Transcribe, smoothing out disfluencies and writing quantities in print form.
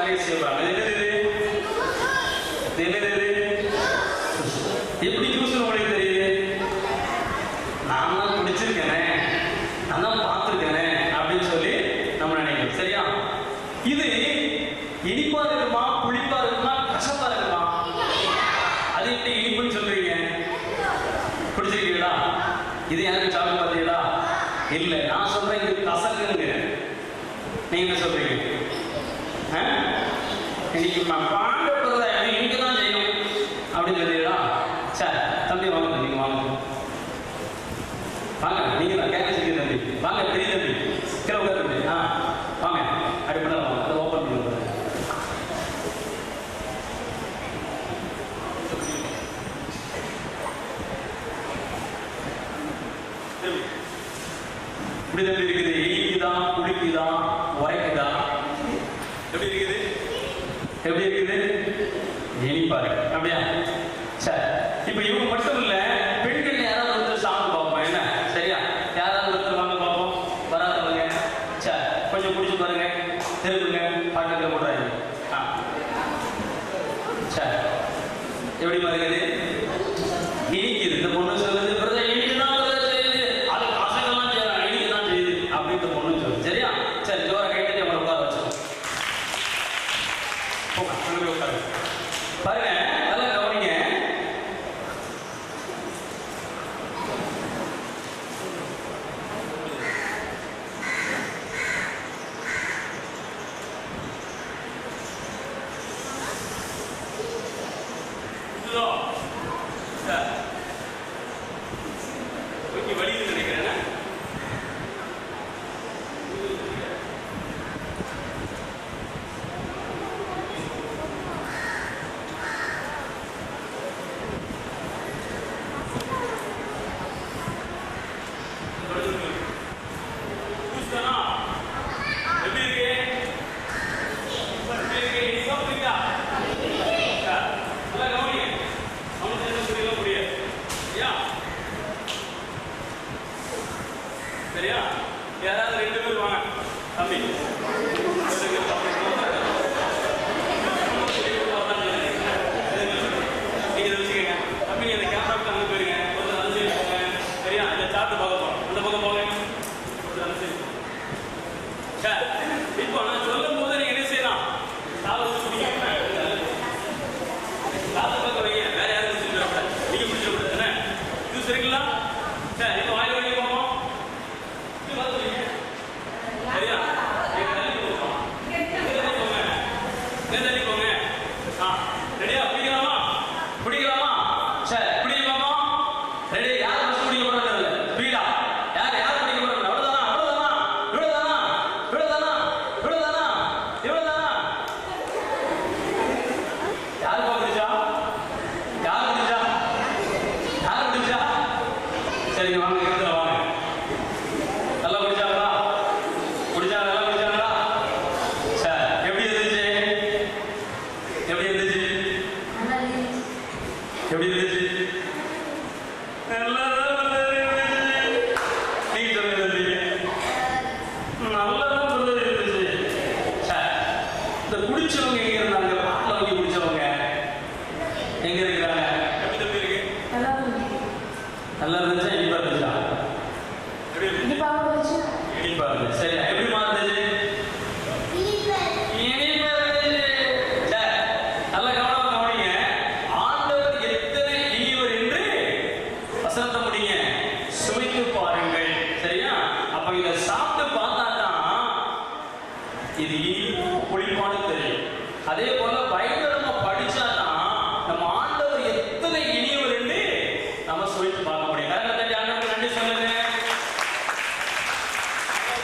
காரியம் செய்யறாங்க. எப்படி ஜூஸ் உங்களுக்கு தெரியுது? நான் தான் குடிச்சிருக்கேனே, நான் தான் பார்த்துருக்கேனே அப்படின்னு சொல்லி நம்ம நினைக்கிறோம். சரியா? இது இனிப்பா இருக்குமா, புளிப்பா இருக்குமா, கசப்பா இருக்குமா? அது எப்படி இனிப்புன்னு சொல்றீங்க? குடிச்சிருக்கீங்களா? இது எனக்கு சாப்பிட்டு பார்த்தீங்களா? இல்லை, நான் சொல்றேன் இது கசக்குங்க. நீங்க என்ன சொல்றீங்க? இன்னைக்கு பாண்டப்படுறத இங்க தான் செய்யணும் அப்படின்னு சொல்றீங்களா? சார் தம்பி வாங்க, நீங்க வாங்க வாங்க, நீங்க தான் கேட்க செய்ய தம்பி வாங்க, பெரிய தம்பி கீழே உட்கார் தம்பி. வாங்க அப்படி பண்ண வாங்க, அதை ஓப்பன் பண்ணி இப்படி தம்பி இருக்குது. இனிக்குதா, குளிக்குதா, உரைக்குதா? எப்படி இருக்குது? எப்படி இருக்குது? இனிப்பா இருக்கு. அப்படியா? சரி, இப்ப இவங்க மட்டும் இல்ல, பெண்கள் யாராவது ஒருத்தர் சாப்பிட்டு பார்ப்போம். என்ன சரியா? யாராவது ஒருத்தர் வாங்க பார்ப்போம். வராதவங்க சரி கொஞ்சம் குடிச்சு பாருங்க, தெரிஞ்சுங்க, பாட்டுல போடுறாங்க. சரி, எப்படி பாருங்க? இனிக்குது. இந்த பொண்ணு சொல்லுது பிரதர் இனிக்குதான் செய்யுது, அது காசெல்லாம் செய்யறாங்க, இனிக்குதான் செய்யுது அப்படின்ட்டு பொண்ணு சொல்லுது. சரியா? சரி, ஜோர கைட்டு அவங்களை உட்கார வச்சோம். உட்காரு பாருங்க, நல்லா கவனிங்க. வழியில் நினைக்கிறேன். சரியா? யாராவது 2 பேர் வாங்க தம்பி. நீங்க வச்சுக்கங்க தம்பி, அந்த கேமராவுக்கு அங்கே போயிருங்க, ஒரு அனுசரி போங்க. சரியா? இந்த சாப்பிட்டு பார்க்க போறோம், அந்த பக்கம் போங்க, ஒரு அனுசரி. சார் இப்போ நான் சொல்லும் போது நீங்க என்ன செய்யலாம்? சாப்பிட்டு குடிங்க, சாப்பிட்டு பார்க்க வைங்க. வேற யாரும் குடிச்சிருக்க, நீங்க குடிச்சிடக்கூடாது. என்ன இது சரிங்களா? சார் இப்போ வாயில் வழி போவோம். சரியா? ரெடியா? பிடிக்கலாமா? பிடிக்கலாமா? சரி, பிடிக்கலாமா? ரெடி? யார் ஃபர்ஸ்ட் பிடிக்க போறாங்க? ஸ்பீடா யார் பிடிக்க போறாங்க? அவ்வளவுதானா? அவ்வளவுதானா? இவ்வளவுதானா? இவ்வளவுதானா? இவ்வளவுதானா? இவ்வளவுதானா? யார் பிடிச்சா? யார் பிடிச்சா? யார் பிடிச்சா? சரிங்க, வாங்க, இடத்துல வாங்க. நல்லா பிடிச்சாங்களா? பிடிச்சாங்க, நல்லா பிடிச்சாங்களா? சார் எப்படி இருந்துச்சு? எப்படி இருந்துச்சு? எப்படி இருந்துச்சு? நல்லா இருந்துச்சு. நீங்க சொல்லுங்க. நல்லா இருந்துச்சு. சார் இந்த குடிச்சவங்க எங்க இருந்தாங்க? பாட்டில் வாங்கி குடிச்சவங்க எங்க இருக்கிறாங்க? எப்படி தம்பி இருக்கு? நல்லா இருந்துச்சா? இனிப்பா இருந்துச்சா? இனிப்பா இருந்துச்சு. சரி, எப்படி மாறுது? இனிப்பா இருந்துச்சு. சார் நல்லா கவனிங்க. ஆண்டவர் எத்தனை இனிவர் என்று வசனத்தை முடிங்க, சுவைத்து பாருங்கள். சரியா? அப்ப இதை சாப்பிட்டு பார்த்தாதான் இது இனிப்பு புளிப்பானு தெரியும். அதே போல